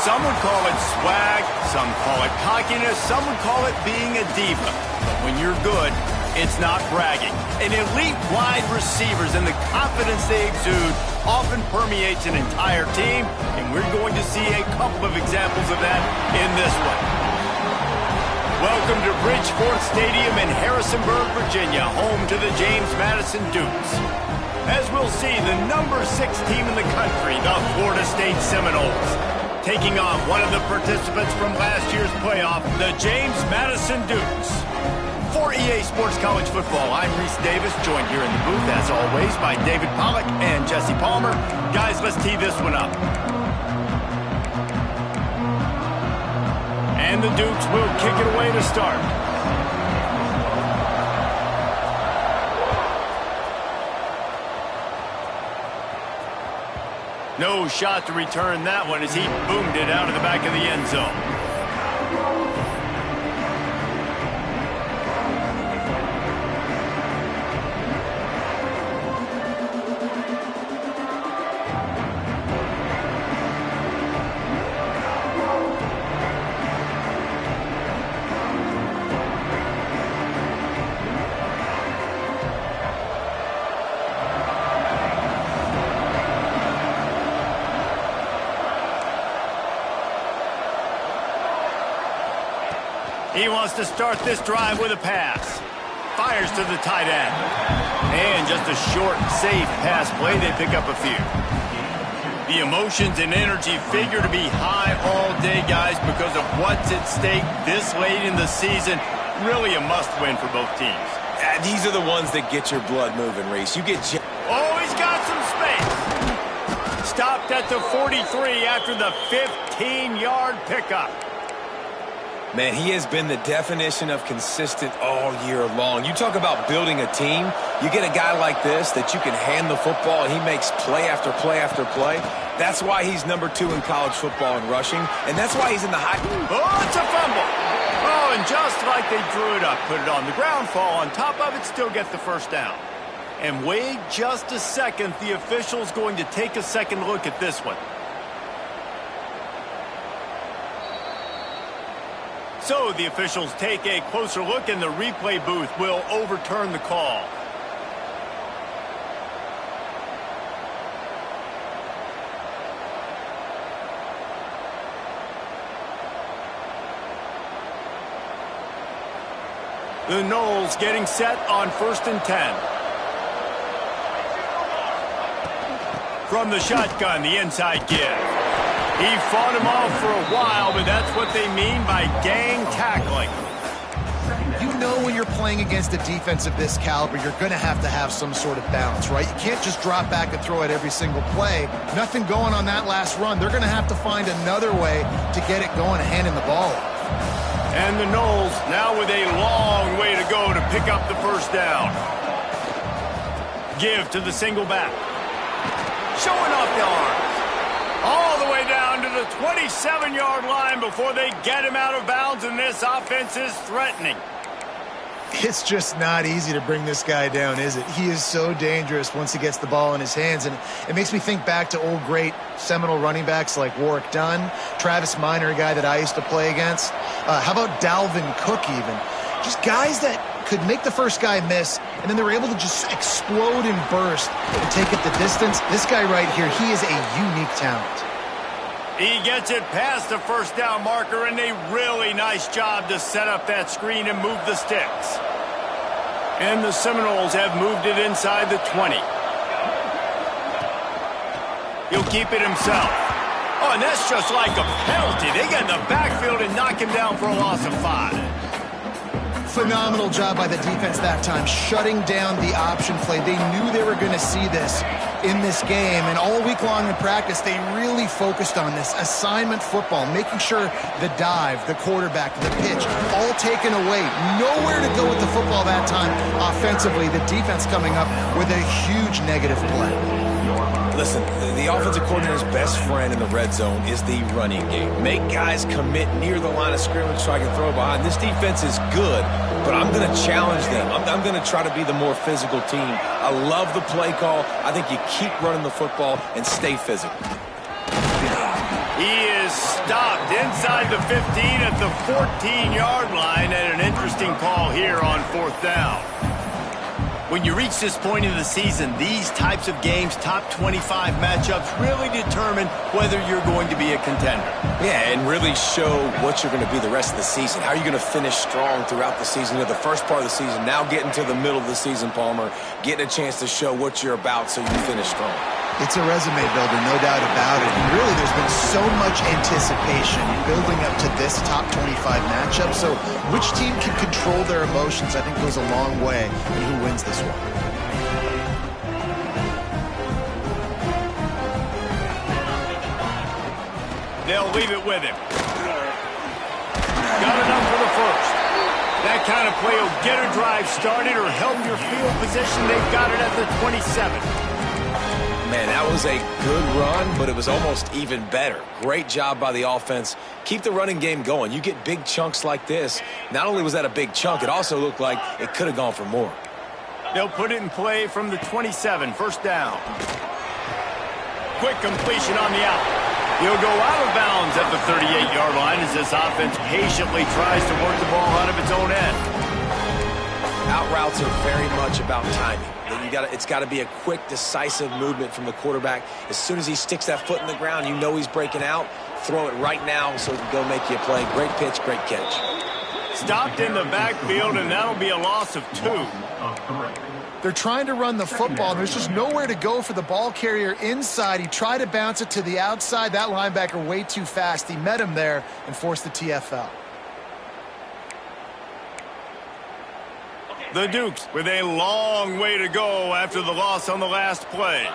Some would call it swag, some call it cockiness, some would call it being a diva. But when you're good, it's not bragging. And elite wide receivers and the confidence they exude often permeates an entire team, and we're going to see a couple of examples of that in this one. Welcome to Bridgeport Stadium in Harrisonburg, Virginia, home to the James Madison Dukes. As we'll see, the number 6 team in the country, the Florida State Seminoles, taking on one of the participants from last year's playoff, the James Madison Dukes. For EA Sports College Football, I'm Reese Davis, joined here in the booth, as always, by David Pollack and Jesse Palmer. Guys, let's tee this one up. And the Dukes will kick it away to start. No shot to return that one as he boomed it out of the back of the end zone. He wants to start this drive with a pass. Fires to the tight end. And just a short, safe pass play. They pick up a few. The emotions and energy figure to be high all day, guys, because of what's at stake this late in the season. Really a must-win for both teams. These are the ones that get your blood moving, Reese. You get... Oh, he's got some space. Stopped at the 43 after the 15-yard pickup. Man, he has been the definition of consistent all year long. You talk about building a team. You get a guy like this that you can hand the football, and he makes play after play after play. That's why he's number 2 in college football in rushing, and that's why he's in the high... Oh, it's a fumble. Oh, and just like they drew it up, put it on the ground, fall on top of it, still get the first down. And wait just a second. The official's going to take a second look at this one. So the officials take a closer look, and the replay booth will overturn the call. The Noles getting set on 1st and 10. From the shotgun, the inside give. He fought him off for a while, but that's what they mean by gang tackling. You know when you're playing against a defense of this caliber, you're going to have some sort of balance, right? You can't just drop back and throw it every single play. Nothing going on that last run. They're going to have to find another way to get it going and handing the ball off. And the Noles now with a long way to go to pick up the first down. Give to the single back. Showing off the arms. All the way down to the 27-yard line before they get him out of bounds, and this offense is threatening. It's just not easy to bring this guy down, is it? He is so dangerous once he gets the ball in his hands, and it makes me think back to old great Seminole running backs like Warwick Dunn, Travis Minor, a guy that I used to play against. How about Dalvin Cook even? Just guys that could make the first guy miss, and then they were able to just explode and burst and take it the distance. This guy right here, he is a unique talent. He gets it past the first down marker, and a really nice job to set up that screen and move the sticks. And the Seminoles have moved it inside the 20. He'll keep it himself. Oh, and that's just like a penalty. They get in the backfield and knock him down for a loss of 5. Phenomenal job by the defense that time, shutting down the option play. They knew they were going to see this in this game, and all week long in practice, they really focused on this assignment football, making sure the dive, the quarterback, the pitch, all taken away. Nowhere to go with the football that time offensively. The defense coming up with a huge negative play. Listen, the offensive coordinator's best friend in the red zone is the running game. Make guys commit near the line of scrimmage so I can throw behind. This defense is good, but I'm going to challenge them. I'm going to try to be the more physical team. I love the play call. I think you keep running the football and stay physical. He is stopped inside the 15 at the 14-yard line, and an interesting call here on 4th down. When you reach this point in the season, these types of games, top 25 matchups, really determine whether you're going to be a contender. Yeah, and really show what you're going to be the rest of the season. How are you going to finish strong throughout the season? The first part of the season, now getting to the middle of the season, Palmer, getting a chance to show what you're about so you can finish strong. It's a resume builder, no doubt about it. And really, there's been so much anticipation building up to this top 25 matchup. So which team can control their emotions, I think, goes a long way in who wins this one. They'll leave it with him. Got enough for the first. That kind of play will get a drive started or help your field position. They've got it at the 27. Man, that was a good run, but it was almost even better. Great job by the offense. Keep the running game going. You get big chunks like this. Not only was that a big chunk, it also looked like it could have gone for more. They'll put it in play from the 27, 1st down. Quick completion on the out. He'll go out of bounds at the 38-yard line as this offense patiently tries to work the ball out of its own end. Out routes are very much about timing. It's got to be a quick, decisive movement from the quarterback. As soon as he sticks that foot in the ground, you know he's breaking out. Throw it right now so it can go make you a play. Great pitch, great catch. Stopped in the backfield, and that'll be a loss of 2. They're trying to run the football. There's just nowhere to go for the ball carrier inside. He tried to bounce it to the outside. That linebacker way too fast. He met him there and forced the TFL. The Dukes with a long way to go after the loss on the last play.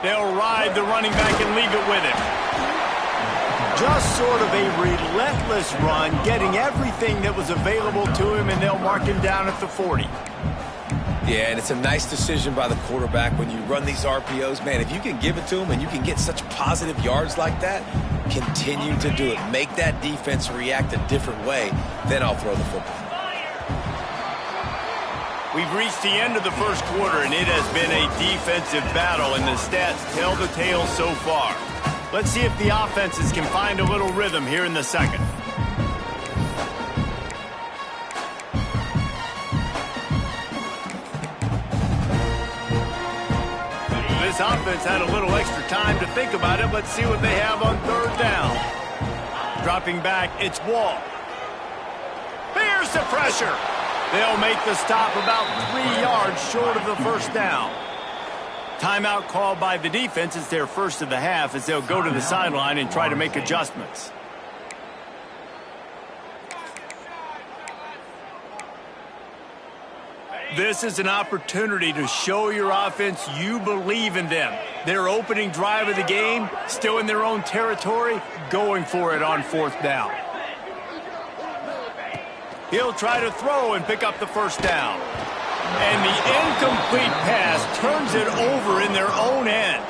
They'll ride the running back and leave it with him. Just sort of a relentless run, getting everything that was available to him, and they'll mark him down at the 40. Yeah, and it's a nice decision by the quarterback when you run these RPOs. Man, if you can give it to him and you can get such positive yards like that, continue to do it. Make that defense react a different way, then I'll throw the football. We've reached the end of the first quarter, and it has been a defensive battle, and the stats tell the tale so far. Let's see if the offenses can find a little rhythm here in the second. This offense had a little extra time to think about it. Let's see what they have on 3rd down. Dropping back, it's Wall. Here's the pressure. They'll make the stop about 3 yards short of the 1st down. Timeout called by the defense. It's their first of the half as they'll go to the sideline and try to make adjustments. This is an opportunity to show your offense you believe in them. Their opening drive of the game, still in their own territory, going for it on 4th down. He'll try to throw and pick up the 1st down. And the incomplete pass turns it over in their own end.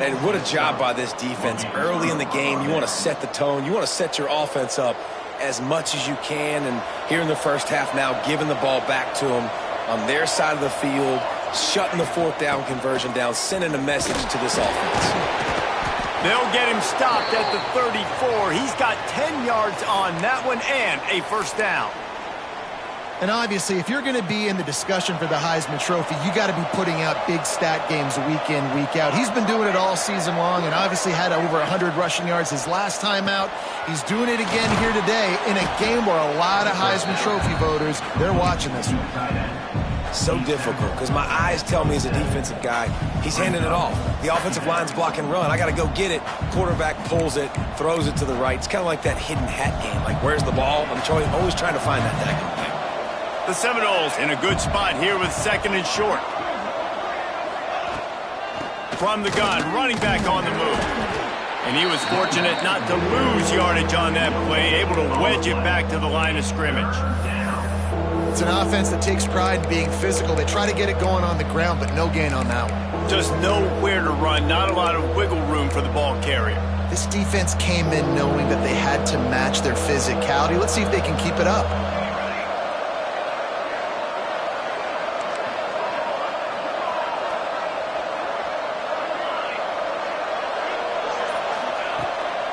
And what a job by this defense. Early in the game, you want to set the tone. You want to set your offense up as much as you can. And here in the first half now, giving the ball back to them on their side of the field, shutting the 4th down conversion down, sending a message to this offense. They'll get him stopped at the 34. He's got 10 yards on that one and a 1st down. And obviously, if you're going to be in the discussion for the Heisman Trophy, you got to be putting out big stat games week in, week out. He's been doing it all season long and obviously had over 100 rushing yards his last time out. He's doing it again here today in a game where a lot of Heisman Trophy voters, they're watching this one. So difficult because my eyes tell me as a defensive guy, he's handing it off. The offensive line's block and run. I got to go get it. Quarterback pulls it, throws it to the right. It's kind of like that hidden hat game. Like, where's the ball? I'm always trying to find that daggone thing. The Seminoles in a good spot here with 2nd and short. From the gun, running back on the move. And he was fortunate not to lose yardage on that play, able to wedge it back to the line of scrimmage. It's an offense that takes pride in being physical. They try to get it going on the ground, but no gain on that one. Just nowhere to run, not a lot of wiggle room for the ball carrier. This defense came in knowing that they had to match their physicality. Let's see if they can keep it up.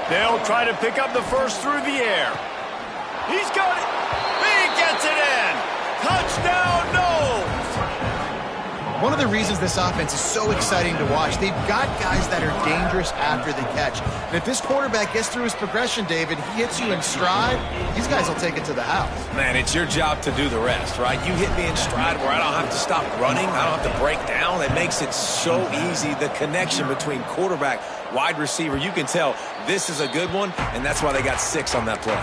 They'll try to pick up the first through the air. He's got it. He gets it in. Touchdown, Knowles. One of the reasons this offense is so exciting to watch, they've got guys that are dangerous after the catch. And if this quarterback gets through his progression, David, he hits you in stride, these guys will take it to the house. Man, it's your job to do the rest, right? You hit me in stride where I don't have to stop running. I don't have to break down. It makes it so easy. The connection between quarterback, wide receiver, you can tell this is a good one, and that's why they got 6 on that play.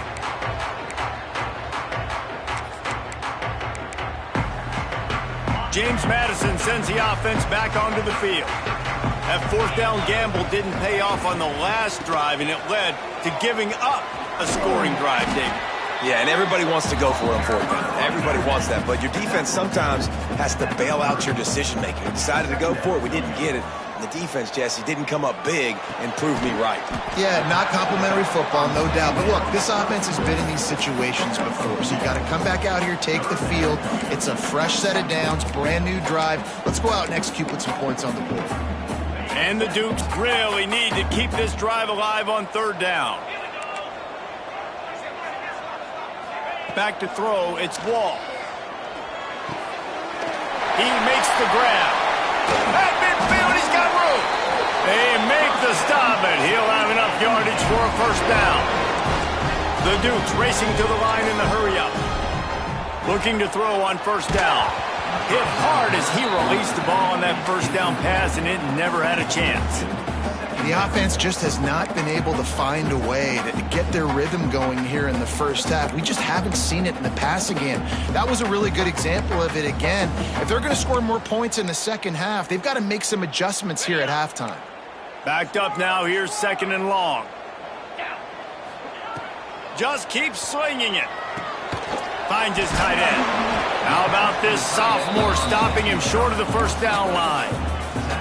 James Madison sends the offense back onto the field. That fourth down gamble didn't pay off on the last drive, and it led to giving up a scoring drive, David. Yeah, and everybody wants to go for it on fourth down. Everybody wants that, but your defense sometimes has to bail out your decision-making. We decided to go for it. We didn't get it. The defense, Jesse, didn't come up big and prove me right. Yeah, not complimentary football, no doubt. But look, this offense has been in these situations before, so you got to come back out here, take the field. It's a fresh set of downs, brand new drive. Let's go out and execute with some points on the board. And the Dukes really need to keep this drive alive on third down. Back to throw, it's Wall. He makes the grab. At midfield, he's got room. They make the stop, and he'll have enough yardage for a first down. The Dukes racing to the line in the hurry-up. Looking to throw on first down. Hit hard as he released the ball on that first down pass, and it never had a chance. The offense just has not been able to find a way to get their rhythm going here in the first half. We just haven't seen it in the passing game. That was a really good example of it again. If they're going to score more points in the second half, they've got to make some adjustments here at halftime. Backed up now, here's second and long. Just keeps slinging it. Finds his tight end. How about this sophomore stopping him short of the first down line?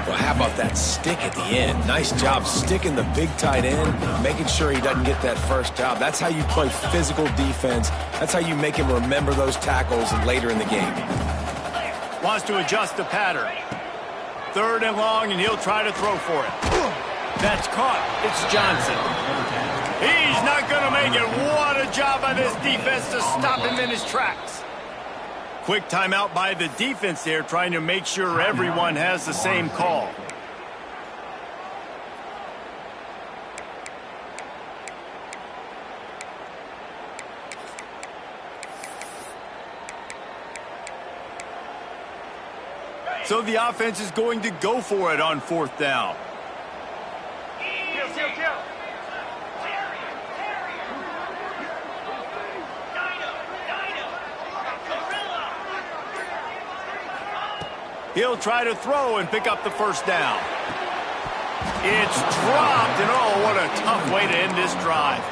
Well, how about that stick at the end? Nice job sticking the big tight end, making sure he doesn't get that first job. That's how you play physical defense. That's how you make him remember those tackles later in the game. Wants to adjust the pattern. Third and long, and he'll try to throw for it. That's caught. It's Johnson. He's not going to make it. What a job by this defense to stop him in his tracks. Quick timeout by the defense there, trying to make sure everyone has the same call. So the offense is going to go for it on fourth down. He'll try to throw and pick up the first down. It's dropped, and oh, what a tough way to end this drive.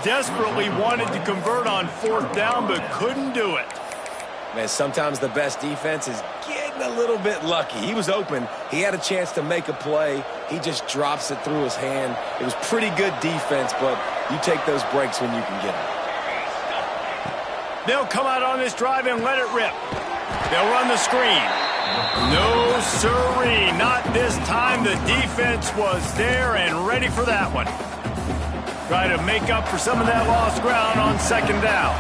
Desperately wanted to convert on fourth down, but couldn't do it. Man, sometimes the best defense is getting a little bit lucky. He was open. He had a chance to make a play. He just drops it through his hand. It was pretty good defense, but you take those breaks when you can get them. They'll come out on this drive and let it rip. They'll run the screen. No siree, not this time. The defense was there and ready for that one. Try to make up for some of that lost ground on second down.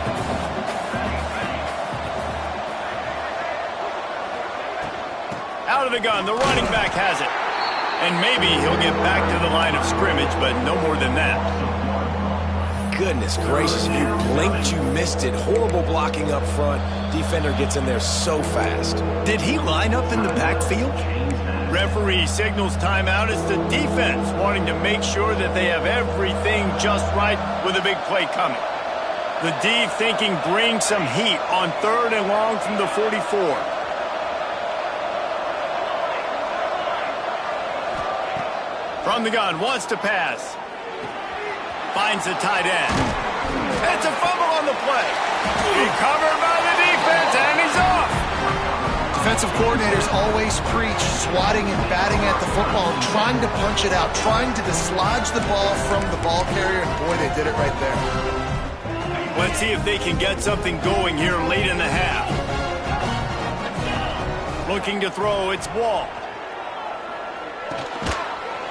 Out of the gun, the running back has it. And maybe he'll get back to the line of scrimmage, but no more than that. Goodness gracious, if you blinked, you missed it. Horrible blocking up front. Defender gets in there so fast. Did he line up in the backfield? Referee signals timeout. It's the defense wanting to make sure that they have everything just right with a big play coming. The D thinking bring some heat on third and long from the 44. From the gun, wants to pass. Finds the tight end. It's a fumble on the play. Recovered by the defense, and he's off. Defensive coordinators always preach swatting and batting at the football, trying to punch it out, trying to dislodge the ball from the ball carrier, and boy, they did it right there. Let's see if they can get something going here late in the half. Looking to throw, it's Wall.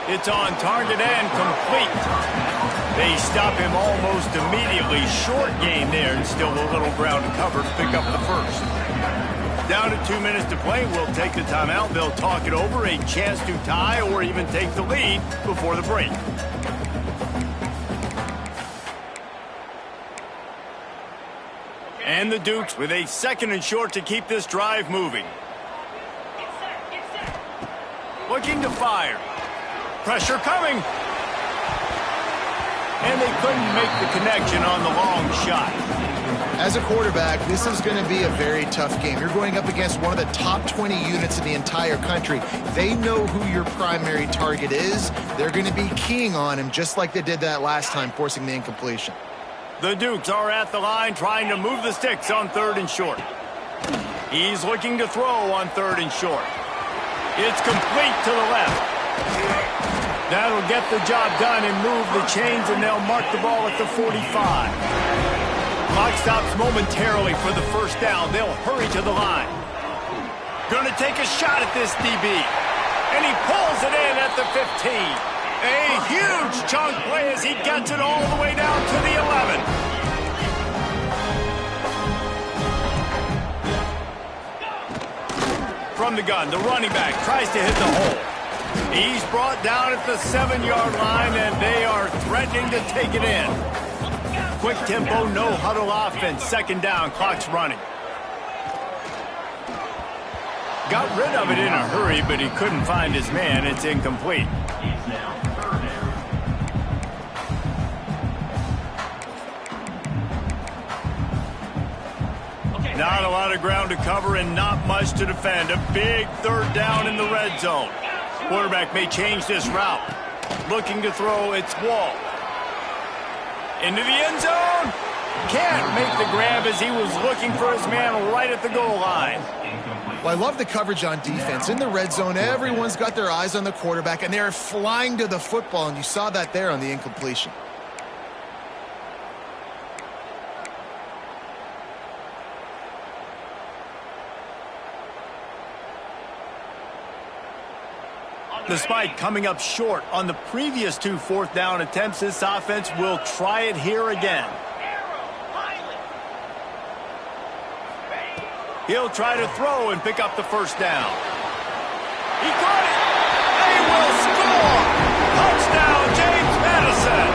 It's on target and complete. They stop him almost immediately. Short gain there, and still a little ground to cover to pick up the first. Down to 2 minutes to play. We'll take the timeout. They'll talk it over. A chance to tie or even take the lead before the break. And the Dukes with a 2nd and short to keep this drive moving. Looking to fire. Pressure coming. And they couldn't make the connection on the long shot. As a quarterback, this is going to be a very tough game. You're going up against one of the top 20 units in the entire country. They know who your primary target is. They're going to be keying on him just like they did that last time, forcing the incompletion. The Dukes are at the line trying to move the sticks on 3rd and short. He's looking to throw on 3rd and short. It's complete to the left. That'll get the job done and move the chains, and they'll mark the ball at the 45. Clock stops momentarily for the first down. They'll hurry to the line. Gonna take a shot at this DB. And he pulls it in at the 15. A huge chunk play as he gets it all the way down to the 11. From the gun, the running back tries to hit the hole. He's brought down at the 7-yard line, and they are threatening to take it in. Quick tempo, no huddle offense. 2nd down, clock's running. Got rid of it in a hurry, but he couldn't find his man. It's incomplete. Not a lot of ground to cover and not much to defend. A big 3rd down in the red zone. Quarterback may change this route. Looking to throw, it's Wall. Into the end zone. Can't make the grab as he was looking for his man right at the goal line. Well, I love the coverage on defense. In the red zone, everyone's got their eyes on the quarterback, and they're flying to the football, and you saw that there on the incompletion. Despite coming up short on the previous 2 4th-down attempts, this offense will try it here again. He'll try to throw and pick up the first down. He caught it! They will score! Touchdown, James Madison!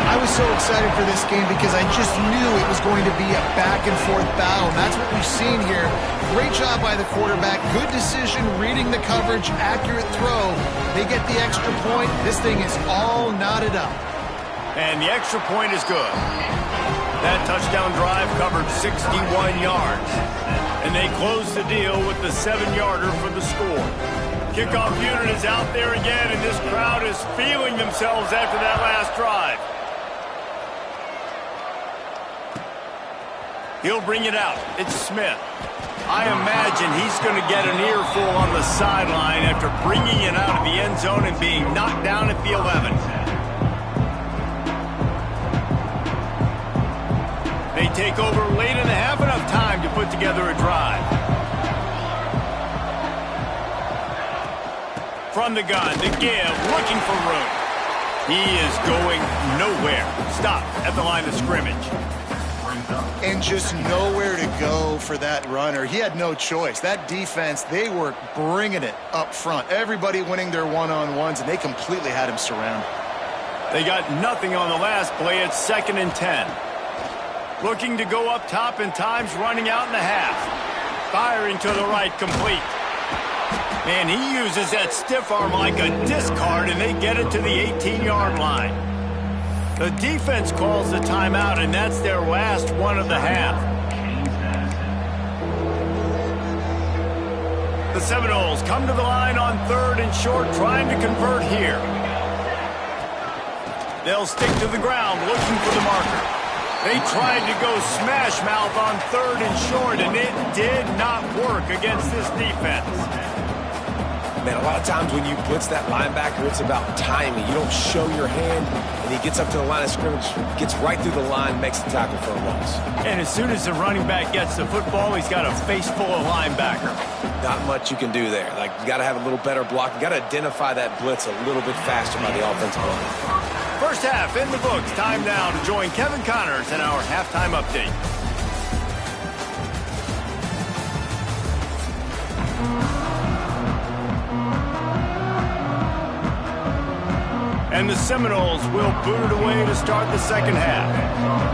I was so excited for this game because I just knew it was going to be a back-and-forth battle, and that's what we've seen here. Great job by the quarterback. Good decision, reading the coverage, accurate throw. They get the extra point. This thing is all knotted up. And the extra point is good. That touchdown drive covered 61 yards. And they close the deal with the 7-yarder for the score. Kickoff unit is out there again, and this crowd is feeling themselves after that last drive. He'll bring it out. It's Smith. I imagine he's going to get an earful on the sideline after bringing it out of the end zone and being knocked down at the 11. They take over late in the half, enough time to put together a drive. From the gun, the give, looking for room. He is going nowhere. Stop at the line of scrimmage. And just nowhere to go for that runner. He had no choice. That defense, they were bringing it up front. Everybody winning their one-on-ones, and they completely had him surrounded. They got nothing on the last play. It's 2nd and 10. Looking to go up top, and time's running out in the half. Firing to the right, complete. And he uses that stiff arm like a discard, and they get it to the 18-yard line. The defense calls the timeout, and that's their last one of the half. The Seminoles come to the line on 3rd and short, trying to convert here. They'll stick to the ground, looking for the marker. They tried to go smash mouth on 3rd and short, and it did not work against this defense. Man, a lot of times when you blitz that linebacker, it's about timing. You don't show your hand, and he gets up to the line of scrimmage, gets right through the line, makes the tackle for a loss. And as soon as the running back gets the football, he's got a face full of linebacker. Not much you can do there. Like, you got to have a little better block. You got to identify that blitz a little bit faster by the offensive line. First half in the books. Time now to join Kevin Connors in our halftime update. And the Seminoles will boot it away to start the second half.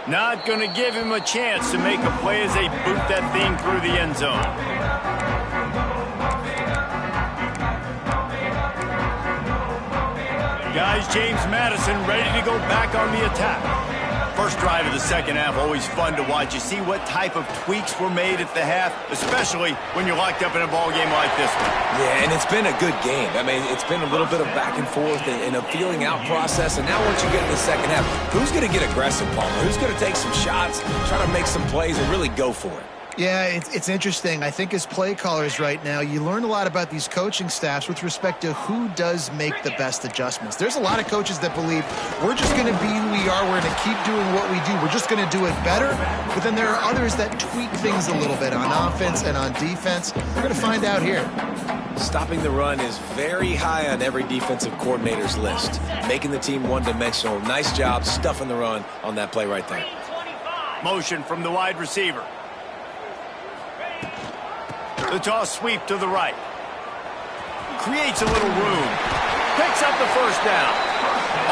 Not going to give him a chance to make a play as they boot that thing through the end zone. Guys, James Madison ready to go back on the attack. First drive of the second half, always fun to watch. You see what type of tweaks were made at the half, especially when you're locked up in a ball game like this one. Yeah, and it's been a good game. I mean, it's been a little bit of back and forth and a feeling out process. And now once you get in the second half, who's going to get aggressive, Palmer? Who's going to take some shots, try to make some plays, and really go for it? Yeah, it's interesting. I think as play callers right now, you learn a lot about these coaching staffs with respect to who does make the best adjustments. There's a lot of coaches that believe we're just going to be who we are. We're going to keep doing what we do. We're just going to do it better. But then there are others that tweak things a little bit on offense and on defense. We're going to find out here. Stopping the run is very high on every defensive coordinator's list. Making the team one-dimensional. Nice job stuffing the run on that play right there. Motion from the wide receiver. The toss sweep to the right. Creates a little room. Picks up the first down.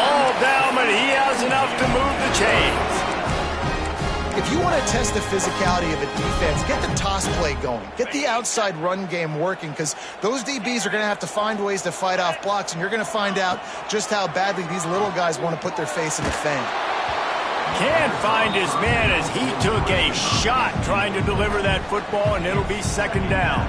All down, but he has enough to move the chains. If you want to test the physicality of a defense, get the toss play going. Get the outside run game working, because those DBs are going to have to find ways to fight off blocks, and you're going to find out just how badly these little guys want to put their face in the fan. Can't find his man as he took a shot trying to deliver that football, and it'll be second down.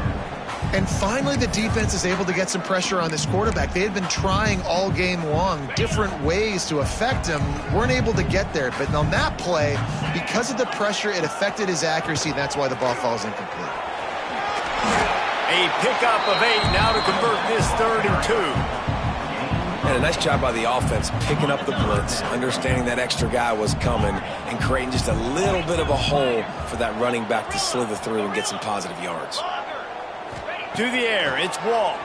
And finally, the defense is able to get some pressure on this quarterback. They had been trying all game long different ways to affect him. Weren't able to get there. But on that play, because of the pressure, it affected his accuracy. That's why the ball falls incomplete. A pickup of 8 now to convert this 3rd and 2. And a nice job by the offense picking up the blitz, understanding that extra guy was coming, and creating just a little bit of a hole for that running back to slither through and get some positive yards. To the air, it's Wall.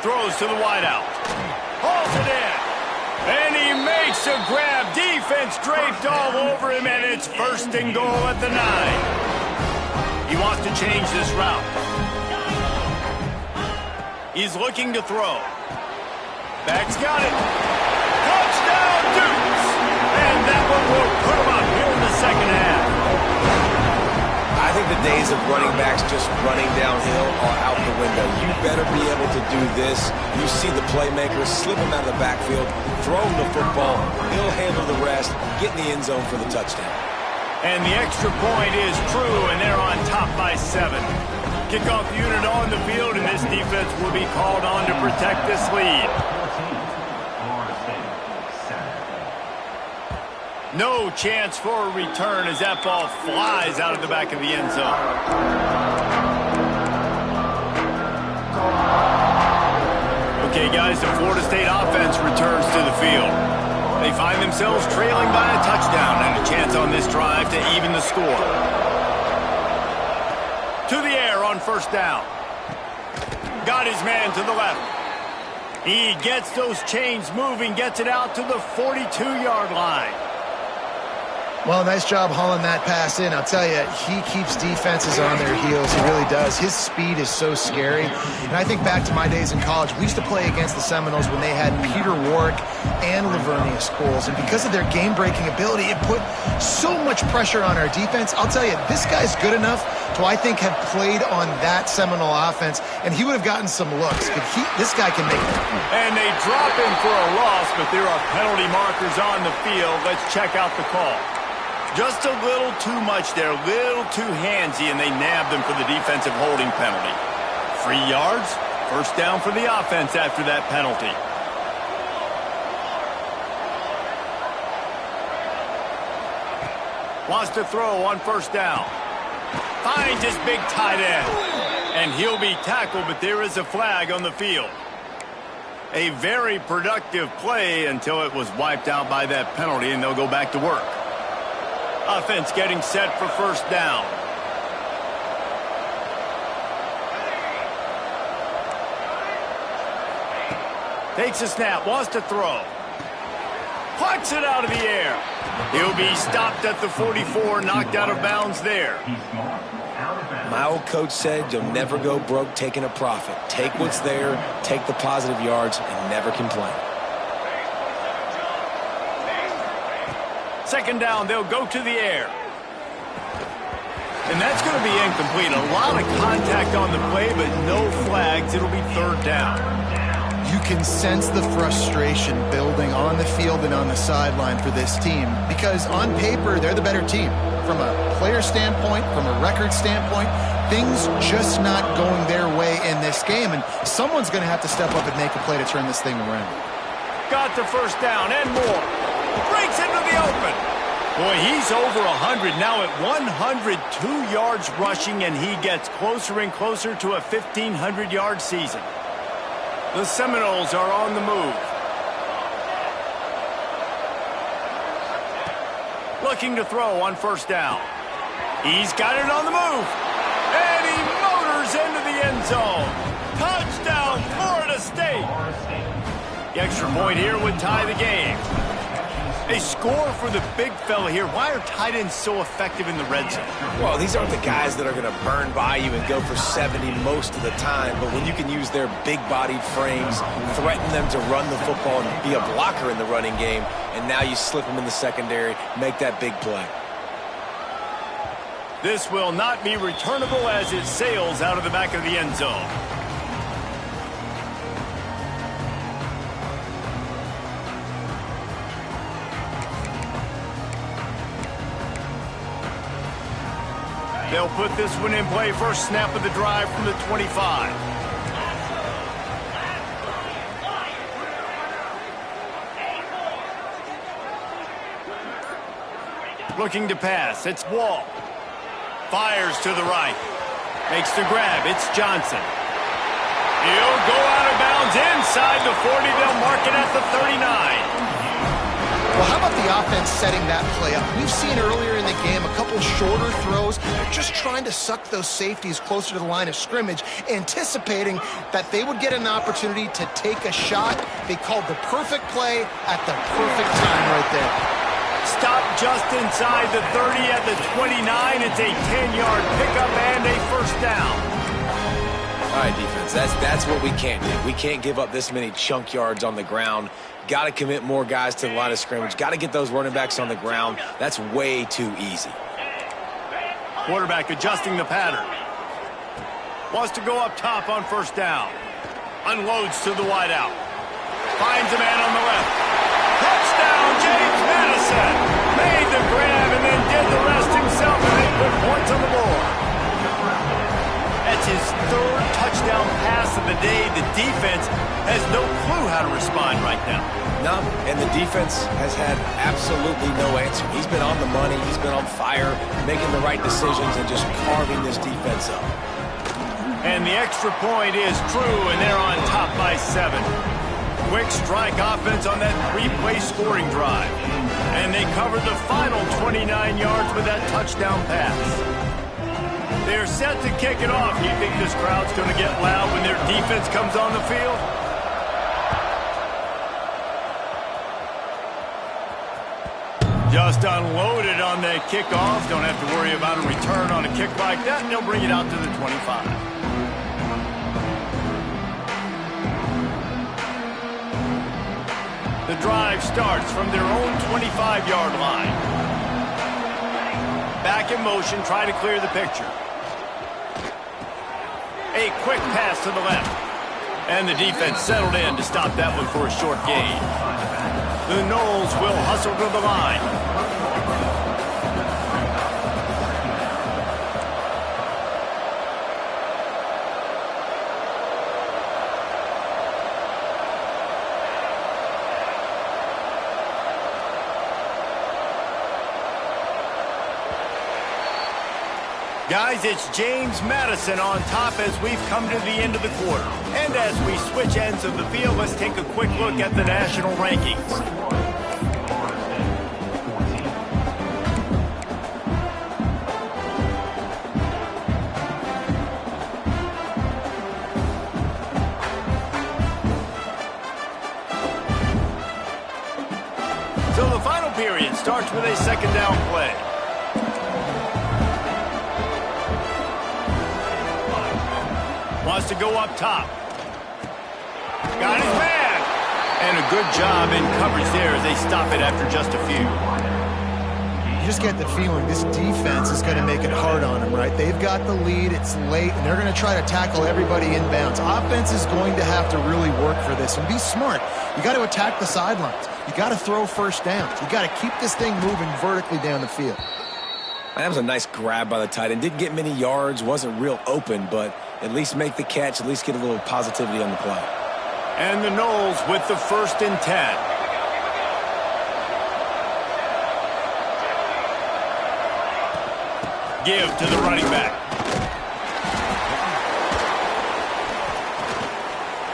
Throws to the wideout. Hauls it in. And he makes a grab. Defense draped all over him, and it's 1st and goal at the 9. He wants to change this route. He's looking to throw. Back's got it. Touchdown, Dukes! And that one will put him up here in the second half. I think the days of running backs just running downhill are out the window. You better be able to do this. You see the playmaker, slip him out of the backfield, throw him the football, he'll handle the rest, get in the end zone for the touchdown. And the extra point is true, and they're on top by 7. Kickoff unit on the field, and this defense will be called on to protect this lead. No chance for a return as that ball flies out of the back of the end zone. Okay, guys, the Florida State offense returns to the field. They find themselves trailing by a touchdown and a chance on this drive to even the score. To the air on 1st down. Got his man to the left. He gets those chains moving, gets it out to the 42-yard line. Well, nice job hauling that pass in. I'll tell you, he keeps defenses on their heels. He really does. His speed is so scary. And I think back to my days in college. We used to play against the Seminoles when they had Peter Warrick and Lavernia Scholes. And because of their game-breaking ability, it put so much pressure on our defense. I'll tell you, this guy's good enough to, I think, have played on that Seminole offense, and he would have gotten some looks. But this guy can make it. And they drop him for a loss, but there are penalty markers on the field. Let's check out the call. Just a little too much there, a little too handsy, and they nabbed him for the defensive holding penalty. 3 yards, 1st down for the offense after that penalty. Wants to throw on 1st down. Finds his big tight end. And he'll be tackled, but there is a flag on the field. A very productive play until it was wiped out by that penalty, and they'll go back to work. Offense getting set for 1st down. Takes a snap, wants to throw. Plucks it out of the air. He'll be stopped at the 44, knocked out of bounds there. My old coach said you'll never go broke taking a profit. Take what's there, take the positive yards, and never complain. Second down, they'll go to the air. And that's going to be incomplete. A lot of contact on the play, but no flags. It'll be third down. You can sense the frustration building on the field and on the sideline for this team because on paper, they're the better team. From a player standpoint, from a record standpoint, things just not going their way in this game, and someone's going to have to step up and make a play to turn this thing around. Got the first down and more. Breaks into the open. Boy, he's over 100 now at 102 yards rushing, and he gets closer and closer to a 1,500-yard season. The Seminoles are on the move. Looking to throw on first down. He's got it on the move. And he motors into the end zone. Touchdown, Florida State. The extra point here would tie the game. A score for the big fella here. Why are tight ends so effective in the red zone? Well, these aren't the guys that are going to burn by you and go for 70 most of the time, but when you can use their big-bodied frames, threaten them to run the football and be a blocker in the running game, and now you slip them in the secondary, make that big play. This will not be returnable as it sails out of the back of the end zone. They'll put this one in play. First snap of the drive from the 25. Looking to pass. It's Wall. Fires to the right. Makes the grab. It's Johnson. He'll go out of bounds inside the 40. They'll mark it at the 39. Well, how about the offense setting that play up? We've seen earlier in the game a couple shorter throws. They're just trying to suck those safeties closer to the line of scrimmage, anticipating that they would get an opportunity to take a shot. They called the perfect play at the perfect time right there. Stop just inside the 30 at the 29. It's a 10-yard pickup and a first down. All right, defense, that's what we can't do. We can't give up this many chunk yards on the ground. Got to commit more guys to the line of scrimmage. Got to get those running backs on the ground. That's way too easy. Quarterback adjusting the pattern. Wants to go up top on first down. Unloads to the wideout. Finds a man on the left. Touchdown, James Madison. Made the grab and then did the rest himself, and they put points on the board. That's his third touchdown pass of the day. The defense has no clue how to respond right now. No, and the defense has had absolutely no answer. He's been on the money. He's been on fire, making the right decisions and just carving this defense up. And the extra point is true, and they're on top by 7. Quick strike offense on that 3-play scoring drive. And they covered the final 29 yards with that touchdown pass. They're set to kick it off. Do you think this crowd's going to get loud when their defense comes on the field? Just unloaded on the kickoff. Don't have to worry about a return on a kick like that. They'll bring it out to the 25. The drive starts from their own 25-yard line. Back in motion, try to clear the picture. A quick pass to the left. And the defense settled in to stop that one for a short gain. The Noles will hustle to the line. Guys, it's James Madison on top as we've come to the end of the quarter. And as we switch ends of the field, let's take a quick look at the national rankings. final period starts with a second down play. Wants to go up top. Got his man. And a good job in coverage there as they stop it after just a few. You just get the feeling this defense is going to make it hard on them, right? They've got the lead, it's late, and they're going to try to tackle everybody inbounds. Offense is going to have to really work for this and be smart. You got to attack the sidelines. You got to throw first downs. You got to keep this thing moving vertically down the field. That was a nice grab by the tight end. Didn't get many yards, wasn't real open, but at least make the catch, at least get a little positivity on the play. And the Knowles with the 1st and 10. Give to the running back.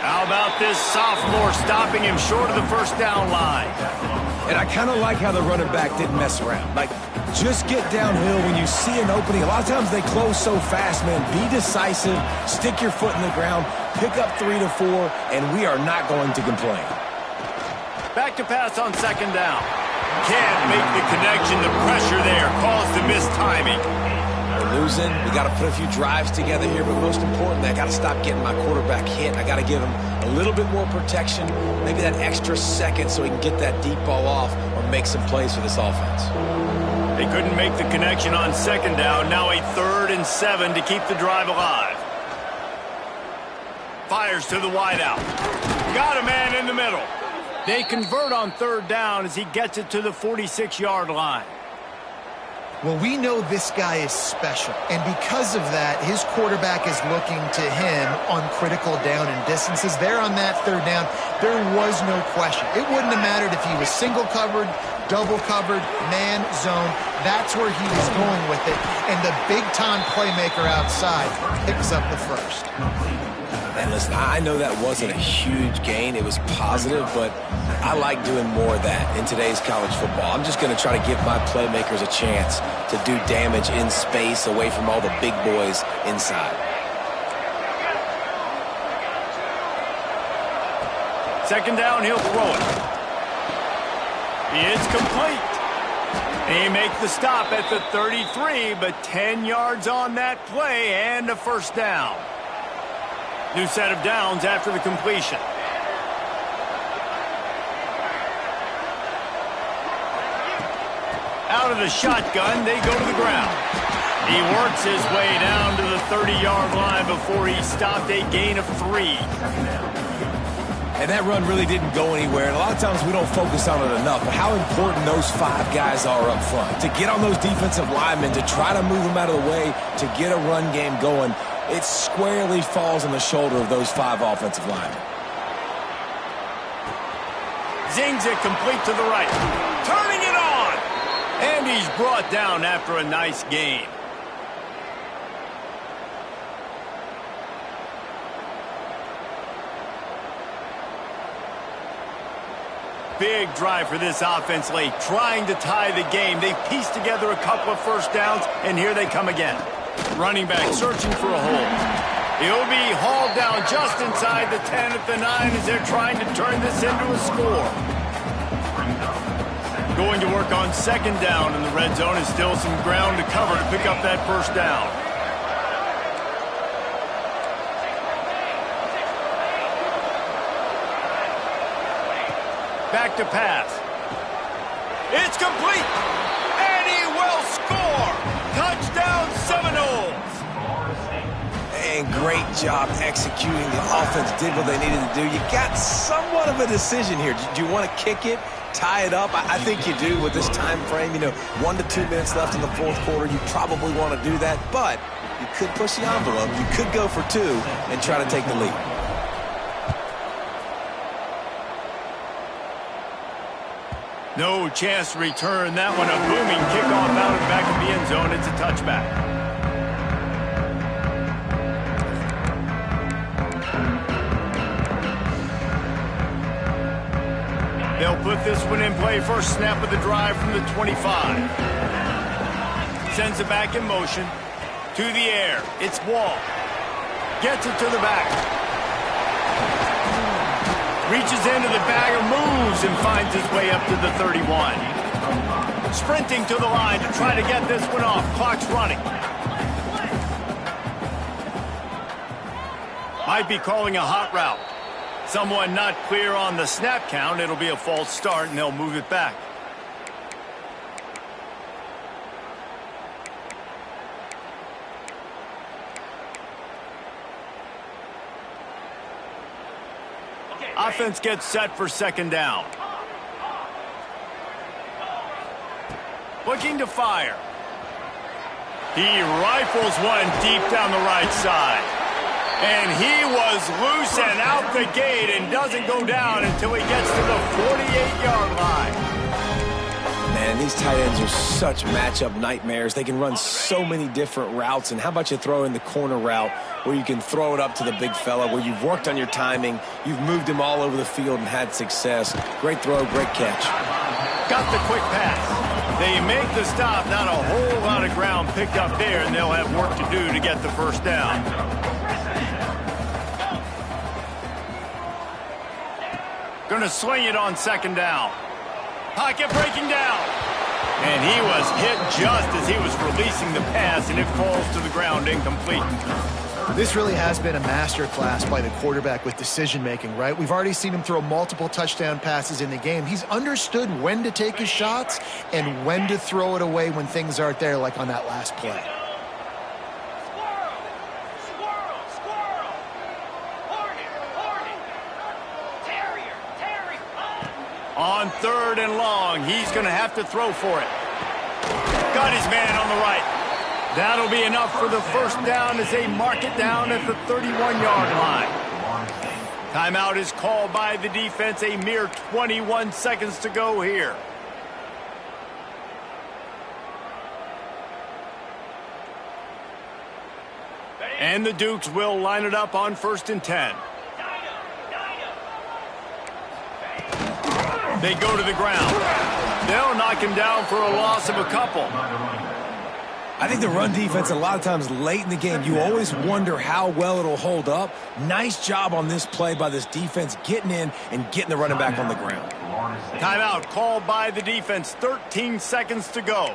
How about this sophomore stopping him short of the first down line? And I kind of like how the running back didn't mess around. Like, just get downhill when you see an opening. A lot of times they close so fast, man. Be decisive, stick your foot in the ground, pick up 3 to 4, and we are not going to complain. Back to pass on second down. Can't make the connection. The pressure there caused the missed timing. We're losing. We got to put a few drives together here, but most importantly, I got to stop getting my quarterback hit. I got to give him a little bit more protection, maybe that extra second so he can get that deep ball off or make some plays for this offense. They couldn't make the connection on second down. Now a 3rd and 7 to keep the drive alive. Fires to the wideout. Got a man in the middle. They convert on 3rd down as he gets it to the 46-yard line. Well, we know this guy is special, and because of that, his quarterback is looking to him on critical down and distances. There on that 3rd down, there was no question. It wouldn't have mattered if he was single covered, double covered, man, zone. That's where he was going with it, and the big-time playmaker outside picks up the 1st. And listen, I know that wasn't a huge gain. It was positive, but I like doing more of that in today's college football. I'm just going to try to give my playmakers a chance to do damage in space away from all the big boys inside. Second down, he'll throw it. It's complete. They make the stop at the 33, but 10 yards on that play and a 1st down. New set of downs after the completion. Out of the shotgun, they go to the ground. He works his way down to the 30-yard line before he stopped, a gain of 3. And that run really didn't go anywhere, and a lot of times we don't focus on it enough, but how important those 5 guys are up front. To get on those defensive linemen, to try to move them out of the way, to get a run game going, it squarely falls on the shoulder of those 5 offensive linemen. Zings it complete to the right. Turning it on! And he's brought down after a nice gain. Big drive for this offense late, trying to tie the game. They pieced together a couple of 1st downs, and here they come again. Running back searching for a hole. He'll be hauled down just inside the 10 at the 9 as they're trying to turn this into a score. Going to work on second down in the red zone, and still some ground to cover to pick up that 1st down. Back to pass. It's complete. And he will score. Touchdown Seminoles. And great job executing. The offense did what they needed to do. You got somewhat of a decision here. Do you want to kick it, tie it up? I think you do with this time frame. 1 to 2 minutes left in the 4th quarter. You probably want to do that, but you could push the envelope. You could go for 2 and try to take the lead. No chance to return that one. A booming kickoff out of the back of the end zone. It's a touchback. They'll put this one in play. First snap of the drive from the 25. Sends it back in motion. To the air. It's Wall. Gets it to the back. Reaches into the bag of moves and finds his way up to the 31. Sprinting to the line to try to get this one off. Clock's running. Might be calling a hot route. Someone not clear on the snap count. It'll be a false start, and they'll move it back. Offense gets set for second down. Looking to fire. He rifles one deep down the right side. And he was loose and out the gate and doesn't go down until he gets to the 48-yard line. Man, these tight ends are such matchup nightmares. They can run so many different routes. And how about you throw in the corner route where you can throw it up to the big fella, where you've worked on your timing, you've moved him all over the field and had success. Great throw, great catch. Got the quick pass. They make the stop. Not a whole lot of ground picked up there, and they'll have work to do to get the first down. Going to swing it on second down. Pocket breaking down. And he was hit just as he was releasing the pass, and it falls to the ground incomplete. This really has been a masterclass by the quarterback with decision-making, right? We've already seen him throw multiple touchdown passes in the game. He's understood when to take his shots and when to throw it away when things aren't there, like on that last play. On third and long, he's going to have to throw for it. Got his man on the right. That'll be enough for the first down as they mark it down at the 31-yard line. Timeout is called by the defense. A mere 21 seconds to go here. And the Dukes will line it up on 1st and 10. They go to the ground. They'll knock him down for a loss of a couple. I think the run defense, a lot of times late in the game, you always wonder how well it'll hold up. Nice job on this play by this defense, getting in and getting the running back on the ground. Timeout called by the defense. 13 seconds to go.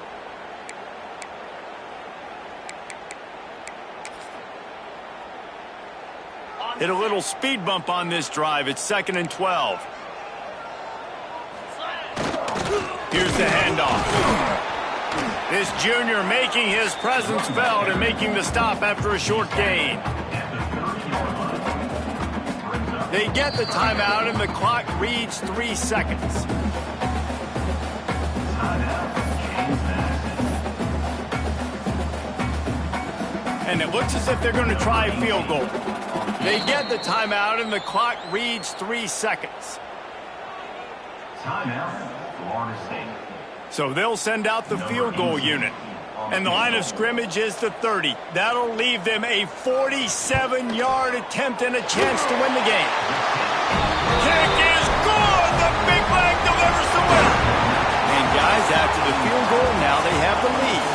Hit a little speed bump on this drive. It's 2nd and 12. Here's the handoff. This junior making his presence felt and making the stop after a short gain. They get the timeout and the clock reads 3 seconds. And it looks as if they're going to try a field goal. They get the timeout and the clock reads 3 seconds. Timeout. So they'll send out the field goal unit. And the line of scrimmage is the 30. That'll leave them a 47-yard attempt and a chance to win the game. Kick is good! The big leg delivers the winner. And guys, after the field goal, now they have the lead.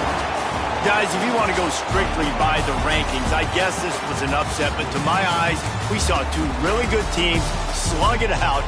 Guys, if you want to go strictly by the rankings, I guess this was an upset. But to my eyes, we saw two really good teams slug it out.